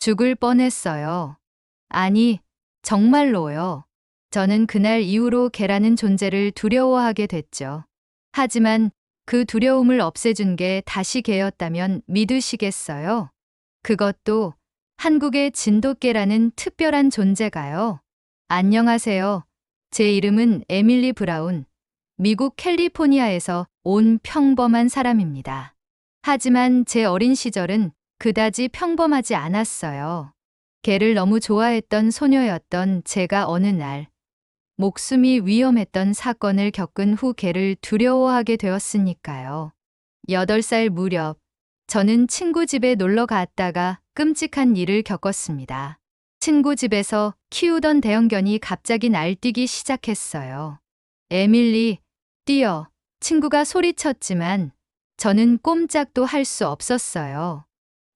죽을 뻔했어요. 아니, 정말로요. 저는 그날 이후로 개라는 존재를 두려워하게 됐죠. 하지만 그 두려움을 없애준 게 다시 개였다면 믿으시겠어요? 그것도 한국의 진돗개라는 특별한 존재가요. 안녕하세요. 제 이름은 에밀리 브라운. 미국 캘리포니아에서 온 평범한 사람입니다. 하지만 제 어린 시절은 그다지 평범하지 않았어요. 개를 너무 좋아했던 소녀였던 제가 어느 날 목숨이 위험했던 사건을 겪은 후 개를 두려워하게 되었으니까요. 8살 무렵 저는 친구 집에 놀러 갔다가 끔찍한 일을 겪었습니다. 친구 집에서 키우던 대형견이 갑자기 날뛰기 시작했어요. 에밀리, 뛰어. 친구가 소리쳤지만 저는 꼼짝도 할 수 없었어요.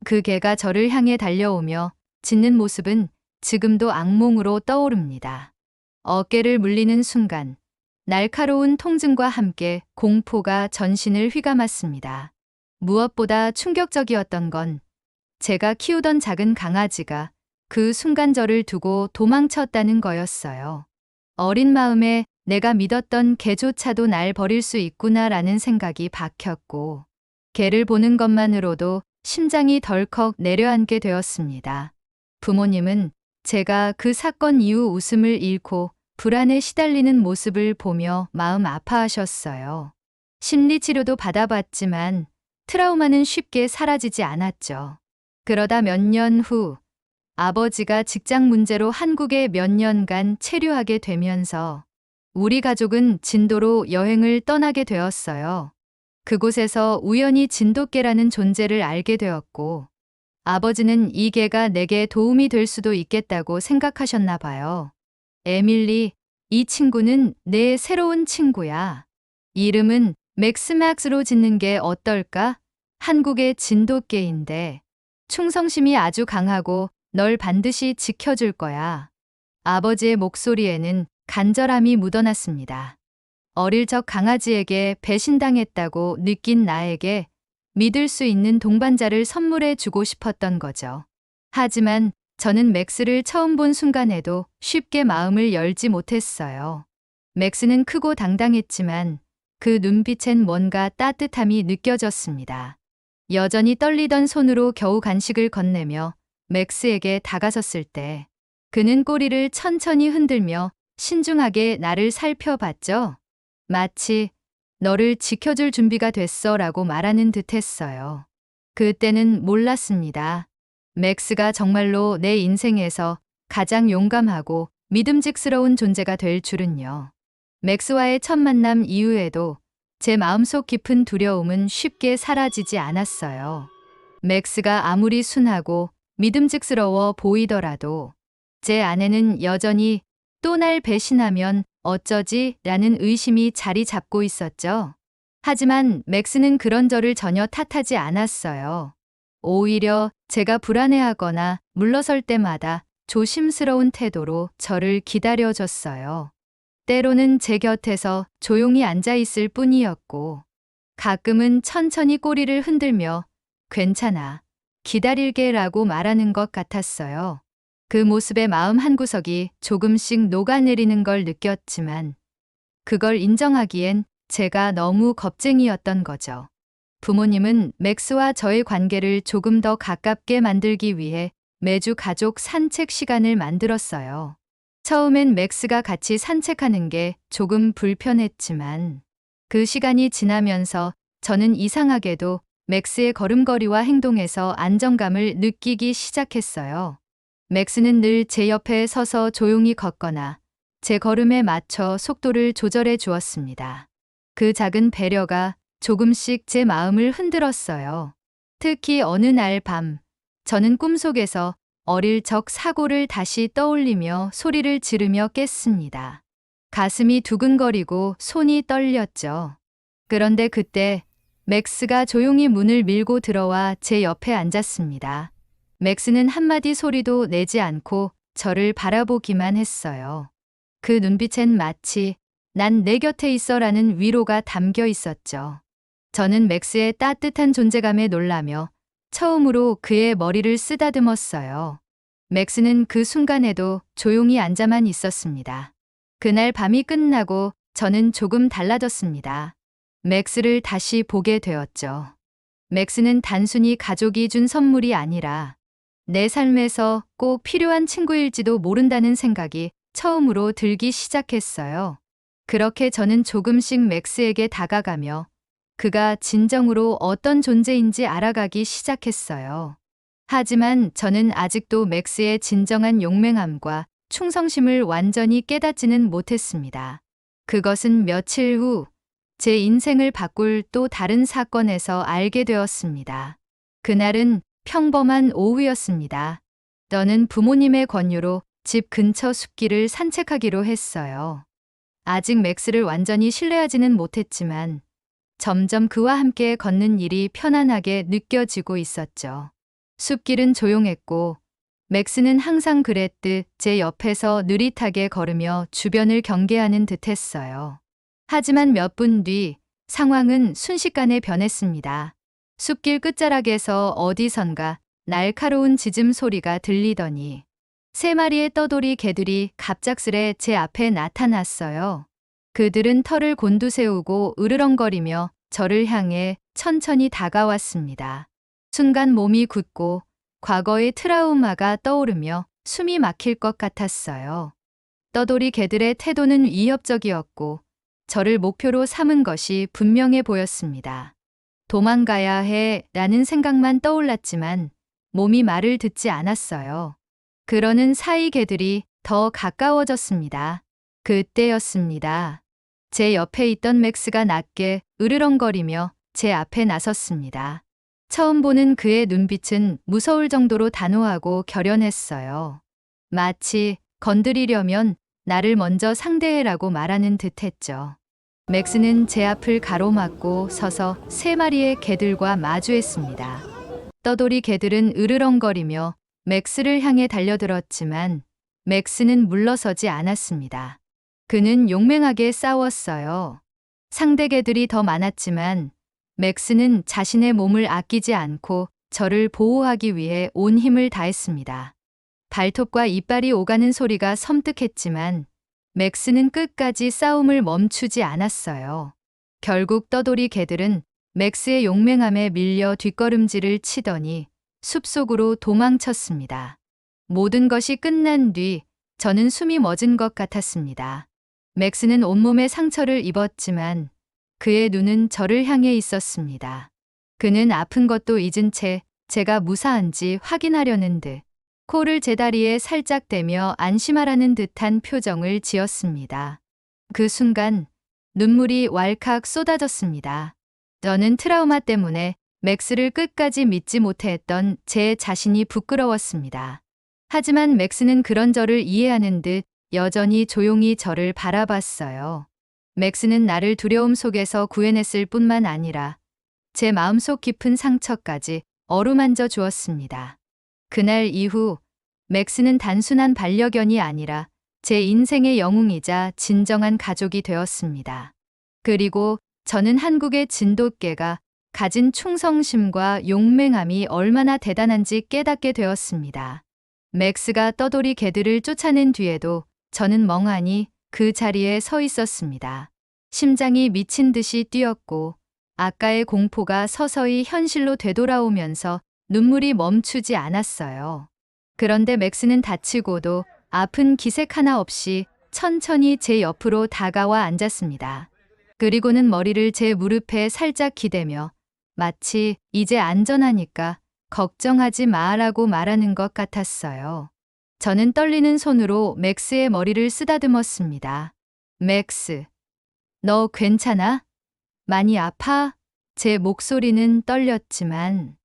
그 개가 저를 향해 달려오며 짖는 모습은 지금도 악몽으로 떠오릅니다. 어깨를 물리는 순간 날카로운 통증과 함께 공포가 전신을 휘감았습니다. 무엇보다 충격적이었던 건 제가 키우던 작은 강아지가 그 순간 저를 두고 도망쳤다는 거였어요. 어린 마음에 내가 믿었던 개조차도 날 버릴 수 있구나라는 생각이 박혔고, 개를 보는 것만으로도 심장이 덜컥 내려앉게 되었습니다. 부모님은 제가 그 사건 이후 웃음을 잃고 불안에 시달리는 모습을 보며 마음 아파하셨어요. 심리치료도 받아봤지만 트라우마는 쉽게 사라지지 않았죠. 그러다 몇 년 후 아버지가 직장 문제로 한국에 몇 년간 체류하게 되면서 우리 가족은 진도로 여행을 떠나게 되었어요. 그곳에서 우연히 진돗개라는 존재를 알게 되었고, 아버지는 이 개가 내게 도움이 될 수도 있겠다고 생각하셨나 봐요. 에밀리, 이 친구는 내 새로운 친구야. 이름은 맥스맥스로 짓는 게 어떨까? 한국의 진돗개인데 충성심이 아주 강하고 널 반드시 지켜줄 거야. 아버지의 목소리에는 간절함이 묻어났습니다. 어릴 적 강아지에게 배신당했다고 느낀 나에게 믿을 수 있는 동반자를 선물해 주고 싶었던 거죠. 하지만 저는 맥스를 처음 본 순간에도 쉽게 마음을 열지 못했어요. 맥스는 크고 당당했지만 그 눈빛엔 뭔가 따뜻함이 느껴졌습니다. 여전히 떨리던 손으로 겨우 간식을 건네며 맥스에게 다가섰을 때 그는 꼬리를 천천히 흔들며 신중하게 나를 살펴봤죠. 마치 너를 지켜줄 준비가 됐어 라고 말하는 듯 했어요. 그때는 몰랐습니다. 맥스가 정말로 내 인생에서 가장 용감하고 믿음직스러운 존재가 될 줄은요. 맥스와의 첫 만남 이후에도 제 마음속 깊은 두려움은 쉽게 사라지지 않았어요. 맥스가 아무리 순하고 믿음직스러워 보이더라도 제 안에는 여전히 또 날 배신하면 어쩌지? 라는 의심이 자리 잡고 있었죠. 하지만 맥스는 그런 저를 전혀 탓하지 않았어요. 오히려 제가 불안해하거나 물러설 때마다 조심스러운 태도로 저를 기다려줬어요. 때로는 제 곁에서 조용히 앉아 있을 뿐이었고, 가끔은 천천히 꼬리를 흔들며 괜찮아, 기다릴게라고 말하는 것 같았어요. 그 모습에 마음 한구석이 조금씩 녹아내리는 걸 느꼈지만 그걸 인정하기엔 제가 너무 겁쟁이였던 거죠. 부모님은 맥스와 저의 관계를 조금 더 가깝게 만들기 위해 매주 가족 산책 시간을 만들었어요. 처음엔 맥스가 같이 산책하는 게 조금 불편했지만 그 시간이 지나면서 저는 이상하게도 맥스의 걸음걸이와 행동에서 안정감을 느끼기 시작했어요. 맥스는 늘 제 옆에 서서 조용히 걷거나 제 걸음에 맞춰 속도를 조절해 주었습니다. 그 작은 배려가 조금씩 제 마음을 흔들었어요. 특히 어느 날 밤, 저는 꿈속에서 어릴 적 사고를 다시 떠올리며 소리를 지르며 깼습니다. 가슴이 두근거리고 손이 떨렸죠. 그런데 그때 맥스가 조용히 문을 밀고 들어와 제 옆에 앉았습니다. 맥스는 한마디 소리도 내지 않고 저를 바라보기만 했어요. 그 눈빛엔 마치 난 내 곁에 있어라는 위로가 담겨 있었죠. 저는 맥스의 따뜻한 존재감에 놀라며 처음으로 그의 머리를 쓰다듬었어요. 맥스는 그 순간에도 조용히 앉아만 있었습니다. 그날 밤이 끝나고 저는 조금 달라졌습니다. 맥스를 다시 보게 되었죠. 맥스는 단순히 가족이 준 선물이 아니라 내 삶에서 꼭 필요한 친구일지도 모른다는 생각이 처음으로 들기 시작했어요. 그렇게 저는 조금씩 맥스에게 다가가며 그가 진정으로 어떤 존재인지 알아가기 시작했어요. 하지만 저는 아직도 맥스의 진정한 용맹함과 충성심을 완전히 깨닫지는 못했습니다. 그것은 며칠 후 제 인생을 바꿀 또 다른 사건에서 알게 되었습니다. 그날은 평범한 오후였습니다. 저는 부모님의 권유로 집 근처 숲길을 산책하기로 했어요. 아직 맥스를 완전히 신뢰하지는 못했지만 점점 그와 함께 걷는 일이 편안하게 느껴지고 있었죠. 숲길은 조용했고 맥스는 항상 그랬듯 제 옆에서 느릿하게 걸으며 주변을 경계하는 듯했어요. 하지만 몇 분 뒤 상황은 순식간에 변했습니다. 숲길 끝자락에서 어디선가 날카로운 짖음 소리가 들리더니 3마리의 떠돌이 개들이 갑작스레 제 앞에 나타났어요. 그들은 털을 곤두세우고 으르렁거리며 저를 향해 천천히 다가왔습니다. 순간 몸이 굳고 과거의 트라우마가 떠오르며 숨이 막힐 것 같았어요. 떠돌이 개들의 태도는 위협적이었고 저를 목표로 삼은 것이 분명해 보였습니다. 도망가야 해 라는 생각만 떠올랐지만 몸이 말을 듣지 않았어요. 그러는 사이 개들이 더 가까워졌습니다. 그때였습니다. 제 옆에 있던 맥스가 낮게 으르렁거리며 제 앞에 나섰습니다. 처음 보는 그의 눈빛은 무서울 정도로 단호하고 결연했어요. 마치 건드리려면 나를 먼저 상대해라고 말하는 듯했죠. 맥스는 제 앞을 가로막고 서서 3마리의 개들과 마주했습니다. 떠돌이 개들은 으르렁거리며 맥스를 향해 달려들었지만 맥스는 물러서지 않았습니다. 그는 용맹하게 싸웠어요. 상대 개들이 더 많았지만 맥스는 자신의 몸을 아끼지 않고 저를 보호하기 위해 온 힘을 다했습니다. 발톱과 이빨이 오가는 소리가 섬뜩했지만 맥스는 끝까지 싸움을 멈추지 않았어요. 결국 떠돌이 개들은 맥스의 용맹함에 밀려 뒷걸음질을 치더니 숲속으로 도망쳤습니다. 모든 것이 끝난 뒤 저는 숨이 멎은 것 같았습니다. 맥스는 온몸에 상처를 입었지만 그의 눈은 저를 향해 있었습니다. 그는 아픈 것도 잊은 채 제가 무사한지 확인하려는 듯 코를 제 다리에 살짝 대며 안심하라는 듯한 표정을 지었습니다. 그 순간 눈물이 왈칵 쏟아졌습니다. 저는 트라우마 때문에 맥스를 끝까지 믿지 못했던 제 자신이 부끄러웠습니다. 하지만 맥스는 그런 저를 이해하는 듯 여전히 조용히 저를 바라봤어요. 맥스는 나를 두려움 속에서 구해냈을 뿐만 아니라 제 마음속 깊은 상처까지 어루만져 주었습니다. 그날 이후 맥스는 단순한 반려견이 아니라 제 인생의 영웅이자 진정한 가족이 되었습니다. 그리고 저는 한국의 진돗개가 가진 충성심과 용맹함이 얼마나 대단한지 깨닫게 되었습니다. 맥스가 떠돌이 개들을 쫓아낸 뒤에도 저는 멍하니 그 자리에 서 있었습니다. 심장이 미친 듯이 뛰었고 아까의 공포가 서서히 현실로 되돌아오면서 눈물이 멈추지 않았어요. 그런데 맥스는 다치고도 아픈 기색 하나 없이 천천히 제 옆으로 다가와 앉았습니다. 그리고는 머리를 제 무릎에 살짝 기대며 마치 이제 안전하니까 걱정하지 마라고 말하는 것 같았어요. 저는 떨리는 손으로 맥스의 머리를 쓰다듬었습니다. 맥스, 너 괜찮아? 많이 아파? 제 목소리는 떨렸지만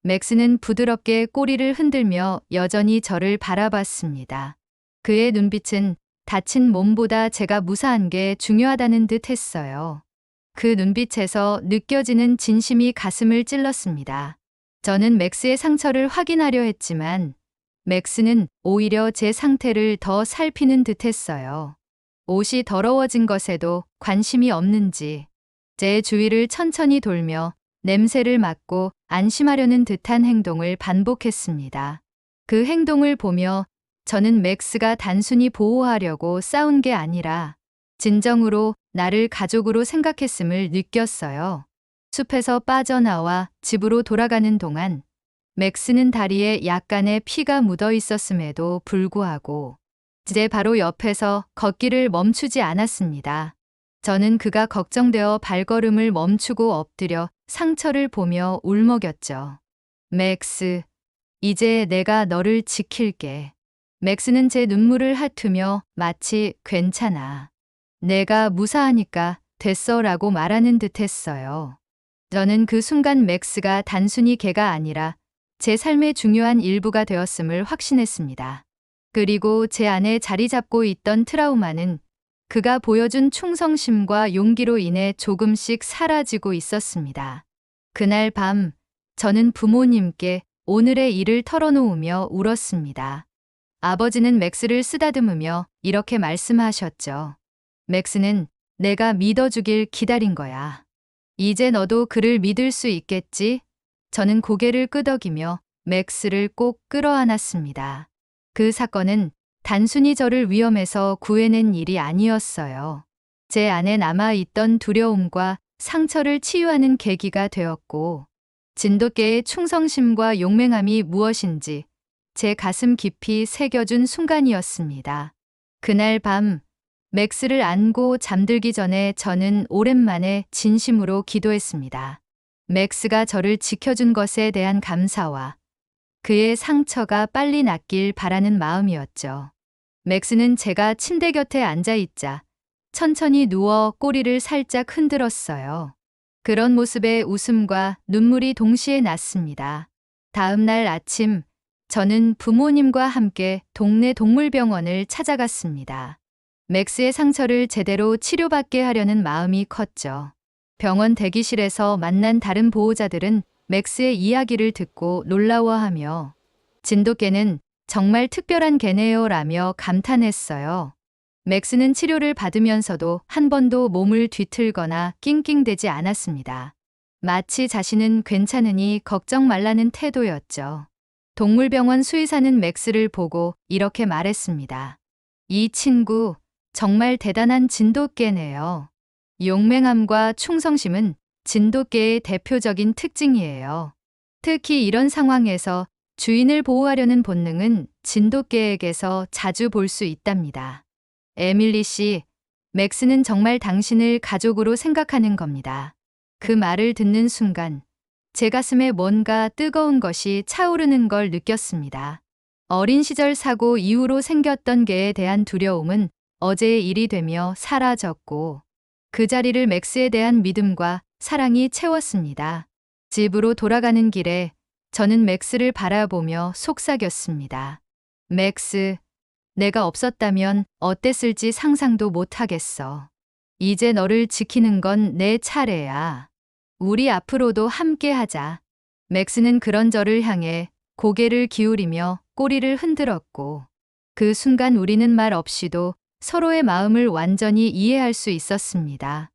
맥스는 부드럽게 꼬리를 흔들며 여전히 저를 바라봤습니다. 그의 눈빛은 다친 몸보다 제가 무사한 게 중요하다는 듯 했어요. 그 눈빛에서 느껴지는 진심이 가슴을 찔렀습니다. 저는 맥스의 상처를 확인하려 했지만 맥스는 오히려 제 상태를 더 살피는 듯 했어요. 옷이 더러워진 것에도 관심이 없는지 제 주위를 천천히 돌며 냄새를 맡고 안심하려는 듯한 행동을 반복했습니다. 그 행동을 보며 저는 맥스가 단순히 보호하려고 싸운 게 아니라 진정으로 나를 가족으로 생각했음을 느꼈어요. 숲에서 빠져나와 집으로 돌아가는 동안 맥스는 다리에 약간의 피가 묻어 있었음에도 불구하고 제 바로 옆에서 걷기를 멈추지 않았습니다. 저는 그가 걱정되어 발걸음을 멈추고 엎드려 상처를 보며 울먹였죠. 맥스, 이제 내가 너를 지킬게. 맥스는 제 눈물을 핥으며 마치 괜찮아. 내가 무사하니까 됐어라고 말하는 듯 했어요. 저는 그 순간 맥스가 단순히 개가 아니라 제 삶의 중요한 일부가 되었음을 확신했습니다. 그리고 제 안에 자리 잡고 있던 트라우마는 그가 보여준 충성심과 용기로 인해 조금씩 사라지고 있었습니다. 그날 밤, 저는 부모님께 오늘의 일을 털어놓으며 울었습니다. 아버지는 맥스를 쓰다듬으며 이렇게 말씀하셨죠. 맥스는 내가 믿어주길 기다린 거야. 이제 너도 그를 믿을 수 있겠지? 저는 고개를 끄덕이며 맥스를 꼭 끌어안았습니다. 그 사건은 단순히 저를 위험에서 구해낸 일이 아니었어요. 제 안에 남아있던 두려움과 상처를 치유하는 계기가 되었고, 진돗개의 충성심과 용맹함이 무엇인지 제 가슴 깊이 새겨준 순간이었습니다. 그날 밤, 맥스를 안고 잠들기 전에 저는 오랜만에 진심으로 기도했습니다. 맥스가 저를 지켜준 것에 대한 감사와 그의 상처가 빨리 낫길 바라는 마음이었죠. 맥스는 제가 침대 곁에 앉아있자 천천히 누워 꼬리를 살짝 흔들었어요. 그런 모습에 웃음과 눈물이 동시에 났습니다. 다음 날 아침, 저는 부모님과 함께 동네 동물병원을 찾아갔습니다. 맥스의 상처를 제대로 치료받게 하려는 마음이 컸죠. 병원 대기실에서 만난 다른 보호자들은 맥스의 이야기를 듣고 놀라워하며 진돗개는 정말 특별한 개네요라며 감탄했어요. 맥스는 치료를 받으면서도 한 번도 몸을 뒤틀거나 낑낑대지 않았습니다. 마치 자신은 괜찮으니 걱정 말라는 태도였죠. 동물병원 수의사는 맥스를 보고 이렇게 말했습니다. 이 친구 정말 대단한 진돗개네요. 용맹함과 충성심은 진돗개의 대표적인 특징이에요. 특히 이런 상황에서 주인을 보호하려는 본능은 진돗개에게서 자주 볼 수 있답니다. 에밀리 씨, 맥스는 정말 당신을 가족으로 생각하는 겁니다. 그 말을 듣는 순간 제 가슴에 뭔가 뜨거운 것이 차오르는 걸 느꼈습니다. 어린 시절 사고 이후로 생겼던 개에 대한 두려움은 어제의 일이 되며 사라졌고 그 자리를 맥스에 대한 믿음과 사랑이 채웠습니다. 집으로 돌아가는 길에 저는 맥스를 바라보며 속삭였습니다. 맥스, 내가 없었다면 어땠을지 상상도 못하겠어. 이제 너를 지키는 건 내 차례야. 우리 앞으로도 함께 하자. 맥스는 그런 저를 향해 고개를 기울이며 꼬리를 흔들었고 그 순간 우리는 말 없이도 서로의 마음을 완전히 이해할 수 있었습니다.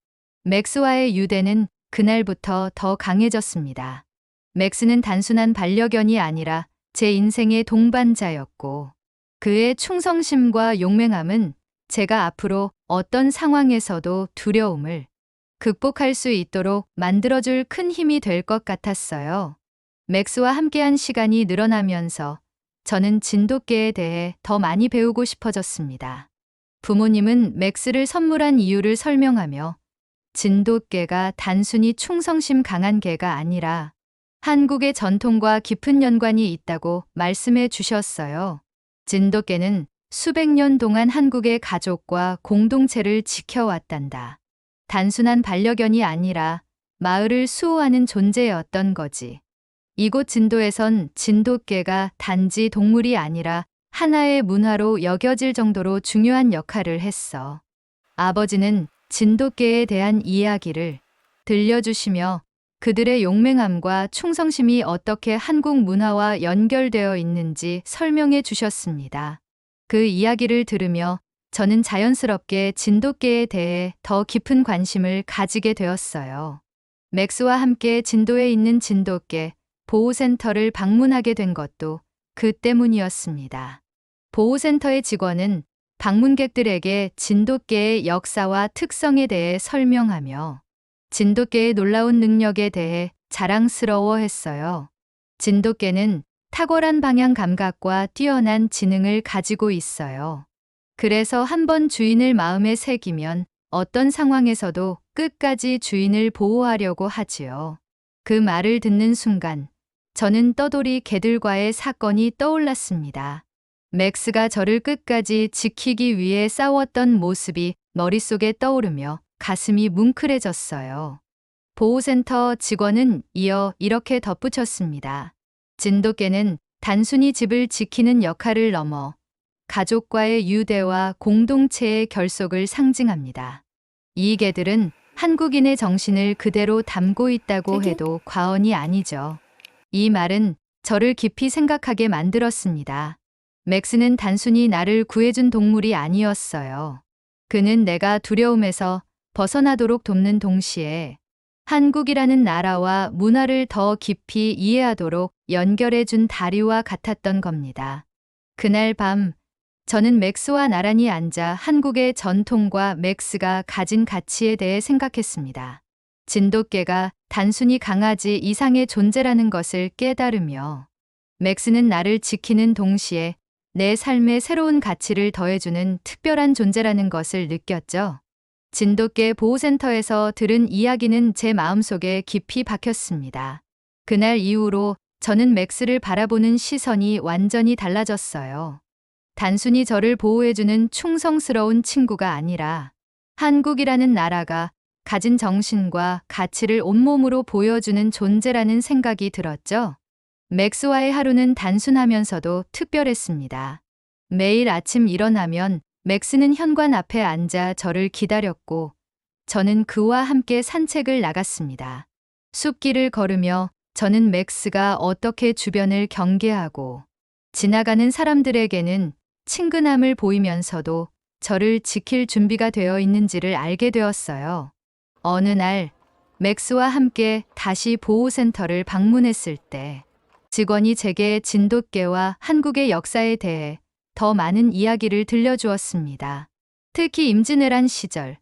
맥스와의 유대는 그날부터 더 강해졌습니다. 맥스는 단순한 반려견이 아니라 제 인생의 동반자였고 그의 충성심과 용맹함은 제가 앞으로 어떤 상황에서도 두려움을 극복할 수 있도록 만들어줄 큰 힘이 될 것 같았어요. 맥스와 함께한 시간이 늘어나면서 저는 진돗개에 대해 더 많이 배우고 싶어졌습니다. 부모님은 맥스를 선물한 이유를 설명하며 진돗개가 단순히 충성심 강한 개가 아니라 한국의 전통과 깊은 연관이 있다고 말씀해 주셨어요. 진돗개는 수백 년 동안 한국의 가족과 공동체를 지켜왔단다. 단순한 반려견이 아니라 마을을 수호하는 존재였던 거지. 이곳 진도에선 진돗개가 단지 동물이 아니라 하나의 문화로 여겨질 정도로 중요한 역할을 했어. 아버지는 진돗개에 대한 이야기를 들려주시며 그들의 용맹함과 충성심이 어떻게 한국 문화와 연결되어 있는지 설명해 주셨습니다. 그 이야기를 들으며 저는 자연스럽게 진돗개에 대해 더 깊은 관심을 가지게 되었어요. 맥스와 함께 진도에 있는 진돗개 보호센터를 방문하게 된 것도 그 때문이었습니다. 보호센터의 직원은 방문객들에게 진돗개의 역사와 특성에 대해 설명하며 진돗개의 놀라운 능력에 대해 자랑스러워했어요. 진돗개는 탁월한 방향 감각과 뛰어난 지능을 가지고 있어요. 그래서 한번 주인을 마음에 새기면 어떤 상황에서도 끝까지 주인을 보호하려고 하지요. 그 말을 듣는 순간 저는 떠돌이 개들과의 사건이 떠올랐습니다. 맥스가 저를 끝까지 지키기 위해 싸웠던 모습이 머릿속에 떠오르며 가슴이 뭉클해졌어요. 보호센터 직원은 이어 이렇게 덧붙였습니다. 진돗개는 단순히 집을 지키는 역할을 넘어 가족과의 유대와 공동체의 결속을 상징합니다. 이 개들은 한국인의 정신을 그대로 담고 있다고 해도 과언이 아니죠. 이 말은 저를 깊이 생각하게 만들었습니다. 맥스는 단순히 나를 구해준 동물이 아니었어요. 그는 내가 두려움에서 벗어나도록 돕는 동시에 한국이라는 나라와 문화를 더 깊이 이해하도록 연결해준 다리와 같았던 겁니다. 그날 밤 저는 맥스와 나란히 앉아 한국의 전통과 맥스가 가진 가치에 대해 생각했습니다. 진돗개가 단순히 강아지 이상의 존재라는 것을 깨달으며 맥스는 나를 지키는 동시에 내 삶에 새로운 가치를 더해주는 특별한 존재라는 것을 느꼈죠. 진돗개 보호센터에서 들은 이야기는 제 마음속에 깊이 박혔습니다. 그날 이후로 저는 맥스를 바라보는 시선이 완전히 달라졌어요. 단순히 저를 보호해주는 충성스러운 친구가 아니라 한국이라는 나라가 가진 정신과 가치를 온몸으로 보여주는 존재라는 생각이 들었죠. 맥스와의 하루는 단순하면서도 특별했습니다. 매일 아침 일어나면 맥스는 현관 앞에 앉아 저를 기다렸고 저는 그와 함께 산책을 나갔습니다. 숲길을 걸으며 저는 맥스가 어떻게 주변을 경계하고 지나가는 사람들에게는 친근함을 보이면서도 저를 지킬 준비가 되어 있는지를 알게 되었어요. 어느 날 맥스와 함께 다시 보호센터를 방문했을 때 직원이 제게 진돗개와 한국의 역사에 대해 더 많은 이야기를 들려주었습니다. 특히 임진왜란 시절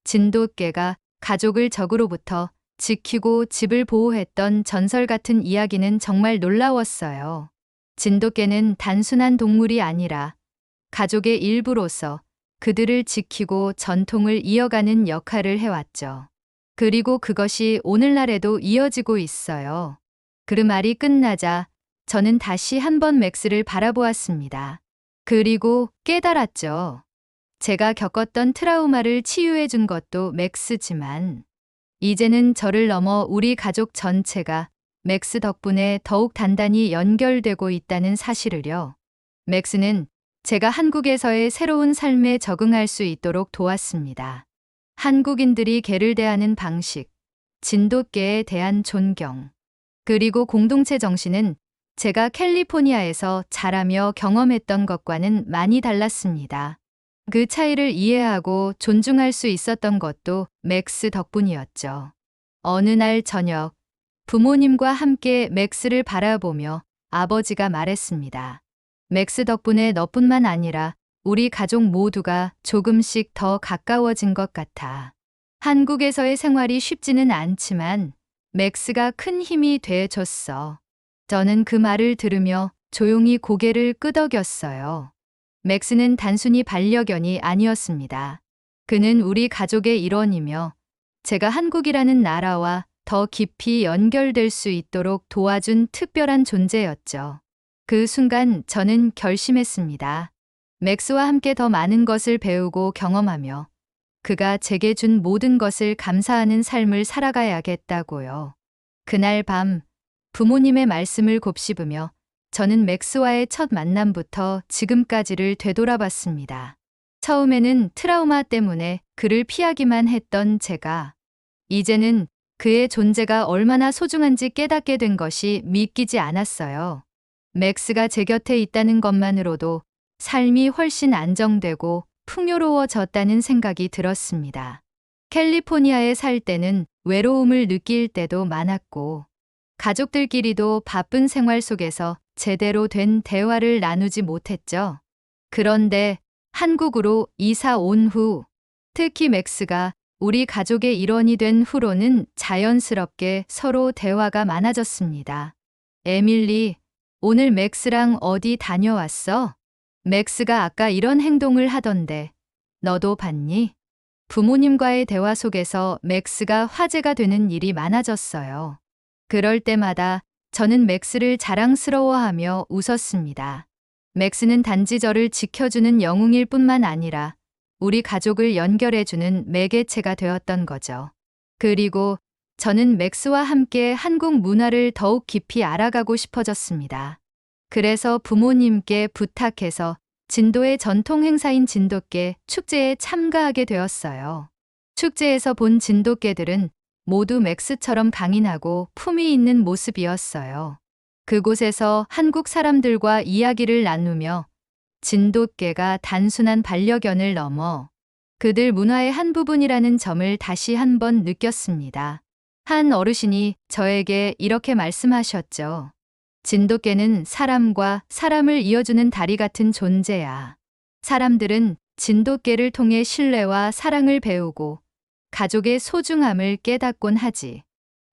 진돗개가 가족을 적으로부터 지키고 집을 보호했던 전설 같은 이야기는 정말 놀라웠어요. 진돗개는 단순한 동물이 아니라 가족의 일부로서 그들을 지키고 전통을 이어가는 역할을 해왔죠. 그리고 그것이 오늘날에도 이어지고 있어요. 그 말이 끝나자 저는 다시 한번 맥스를 바라보았습니다. 그리고 깨달았죠. 제가 겪었던 트라우마를 치유해 준 것도 맥스지만 이제는 저를 넘어 우리 가족 전체가 맥스 덕분에 더욱 단단히 연결되고 있다는 사실을요. 맥스는 제가 한국에서의 새로운 삶에 적응할 수 있도록 도왔습니다. 한국인들이 개를 대하는 방식, 진돗개에 대한 존경, 그리고 공동체 정신은 제가 캘리포니아에서 자라며 경험했던 것과는 많이 달랐습니다. 그 차이를 이해하고 존중할 수 있었던 것도 맥스 덕분이었죠. 어느 날 저녁, 부모님과 함께 맥스를 바라보며 아버지가 말했습니다. 맥스 덕분에 너뿐만 아니라 우리 가족 모두가 조금씩 더 가까워진 것 같아. 한국에서의 생활이 쉽지는 않지만 맥스가 큰 힘이 돼줬어. 저는 그 말을 들으며 조용히 고개를 끄덕였어요. 맥스는 단순히 반려견이 아니었습니다. 그는 우리 가족의 일원이며 제가 한국이라는 나라와 더 깊이 연결될 수 있도록 도와준 특별한 존재였죠. 그 순간 저는 결심했습니다. 맥스와 함께 더 많은 것을 배우고 경험하며 그가 제게 준 모든 것을 감사하는 삶을 살아가야겠다고요. 그날 밤 부모님의 말씀을 곱씹으며 저는 맥스와의 첫 만남부터 지금까지를 되돌아봤습니다. 처음에는 트라우마 때문에 그를 피하기만 했던 제가 이제는 그의 존재가 얼마나 소중한지 깨닫게 된 것이 믿기지 않았어요. 맥스가 제 곁에 있다는 것만으로도 삶이 훨씬 안정되고 풍요로워졌다는 생각이 들었습니다. 캘리포니아에 살 때는 외로움을 느낄 때도 많았고, 가족들끼리도 바쁜 생활 속에서 제대로 된 대화를 나누지 못했죠. 그런데 한국으로 이사 온 후, 특히 맥스가 우리 가족의 일원이 된 후로는 자연스럽게 서로 대화가 많아졌습니다. 에밀리, 오늘 맥스랑 어디 다녀왔어? 맥스가 아까 이런 행동을 하던데, 너도 봤니? 부모님과의 대화 속에서 맥스가 화제가 되는 일이 많아졌어요. 그럴 때마다 저는 맥스를 자랑스러워하며 웃었습니다. 맥스는 단지 저를 지켜주는 영웅일 뿐만 아니라 우리 가족을 연결해주는 매개체가 되었던 거죠. 그리고 저는 맥스와 함께 한국 문화를 더욱 깊이 알아가고 싶어졌습니다. 그래서 부모님께 부탁해서 진도의 전통 행사인 진돗개 축제에 참가하게 되었어요. 축제에서 본 진돗개들은 모두 맥스처럼 강인하고 품위 있는 모습이었어요. 그곳에서 한국 사람들과 이야기를 나누며 진돗개가 단순한 반려견을 넘어 그들 문화의 한 부분이라는 점을 다시 한번 느꼈습니다. 한 어르신이 저에게 이렇게 말씀하셨죠. 진돗개는 사람과 사람을 이어주는 다리 같은 존재야. 사람들은 진돗개를 통해 신뢰와 사랑을 배우고 가족의 소중함을 깨닫곤 하지.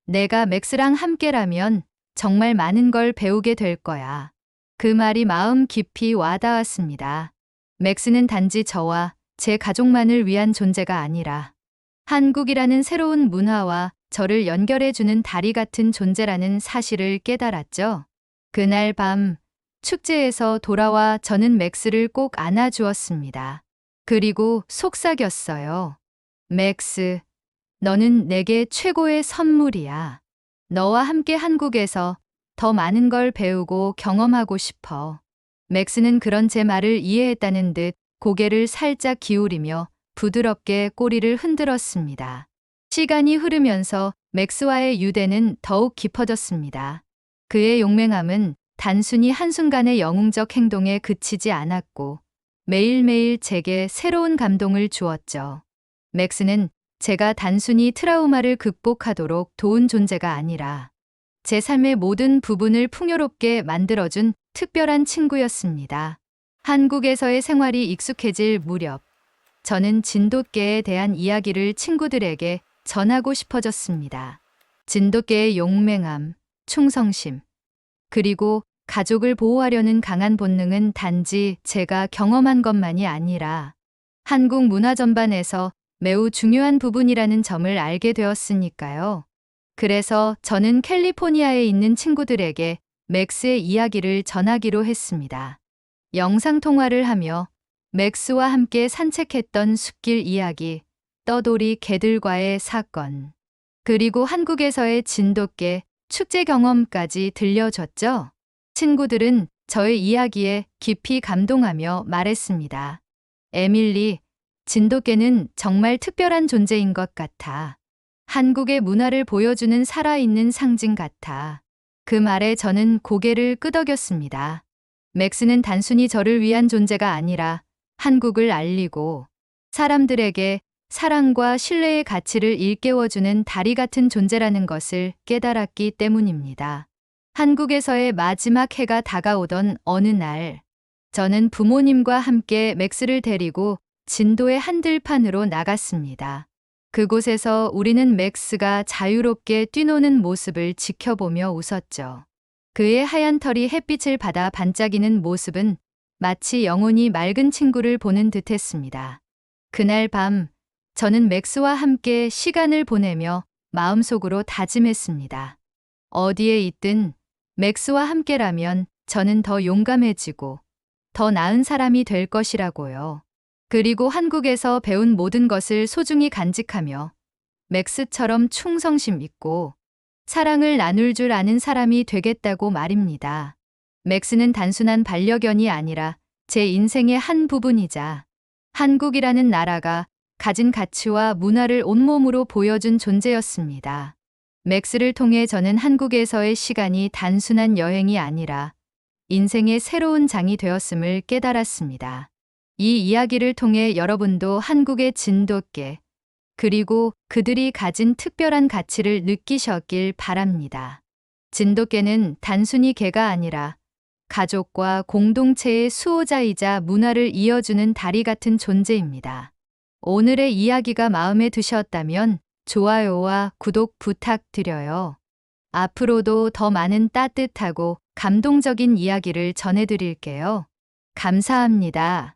내가 맥스랑 함께라면 정말 많은 걸 배우게 될 거야. 그 말이 마음 깊이 와닿았습니다. 맥스는 단지 저와 제 가족만을 위한 존재가 아니라 한국이라는 새로운 문화와 저를 연결해주는 다리 같은 존재라는 사실을 깨달았죠. 그날 밤 축제에서 돌아와 저는 맥스를 꼭 안아주었습니다. 그리고 속삭였어요. 맥스, 너는 내게 최고의 선물이야. 너와 함께 한국에서 더 많은 걸 배우고 경험하고 싶어. 맥스는 그런 제 말을 이해했다는 듯 고개를 살짝 기울이며 부드럽게 꼬리를 흔들었습니다. 시간이 흐르면서 맥스와의 유대는 더욱 깊어졌습니다. 그의 용맹함은 단순히 한순간의 영웅적 행동에 그치지 않았고 매일매일 제게 새로운 감동을 주었죠. 맥스는 제가 단순히 트라우마를 극복하도록 도운 존재가 아니라 제 삶의 모든 부분을 풍요롭게 만들어준 특별한 친구였습니다. 한국에서의 생활이 익숙해질 무렵, 저는 진돗개에 대한 이야기를 친구들에게 전하고 싶어졌습니다. 진돗개의 용맹함, 충성심, 그리고 가족을 보호하려는 강한 본능은 단지 제가 경험한 것만이 아니라 한국 문화 전반에서 매우 중요한 부분이라는 점을 알게 되었으니까요. 그래서 저는 캘리포니아에 있는 친구들에게 맥스의 이야기를 전하기로 했습니다. 영상통화를 하며 맥스와 함께 산책했던 숲길 이야기, 떠돌이 개들과의 사건, 그리고 한국에서의 진돗개 축제 경험까지 들려줬죠. 친구들은 저의 이야기에 깊이 감동하며 말했습니다. 에밀리, 진돗개는 정말 특별한 존재인 것 같아. 한국의 문화를 보여주는 살아있는 상징 같아. 그 말에 저는 고개를 끄덕였습니다. 맥스는 단순히 저를 위한 존재가 아니라 한국을 알리고 사람들에게 사랑과 신뢰의 가치를 일깨워주는 다리 같은 존재라는 것을 깨달았기 때문입니다. 한국에서의 마지막 해가 다가오던 어느 날, 저는 부모님과 함께 맥스를 데리고 진도의 한들판으로 나갔습니다. 그곳에서 우리는 맥스가 자유롭게 뛰노는 모습을 지켜보며 웃었죠. 그의 하얀 털이 햇빛을 받아 반짝이는 모습은 마치 영혼이 맑은 친구를 보는 듯했습니다. 그날 밤, 저는 맥스와 함께 시간을 보내며 마음속으로 다짐했습니다. 어디에 있든 맥스와 함께라면 저는 더 용감해지고 더 나은 사람이 될 것이라고요. 그리고 한국에서 배운 모든 것을 소중히 간직하며 맥스처럼 충성심 있고 사랑을 나눌 줄 아는 사람이 되겠다고 말입니다. 맥스는 단순한 반려견이 아니라 제 인생의 한 부분이자 한국이라는 나라가 가진 가치와 문화를 온몸으로 보여준 존재였습니다. 맥스를 통해 저는 한국에서의 시간이 단순한 여행이 아니라 인생의 새로운 장이 되었음을 깨달았습니다. 이 이야기를 통해 여러분도 한국의 진돗개, 그리고 그들이 가진 특별한 가치를 느끼셨길 바랍니다. 진돗개는 단순히 개가 아니라 가족과 공동체의 수호자이자 문화를 이어주는 다리 같은 존재입니다. 오늘의 이야기가 마음에 드셨다면 좋아요와 구독 부탁드려요. 앞으로도 더 많은 따뜻하고 감동적인 이야기를 전해드릴게요. 감사합니다.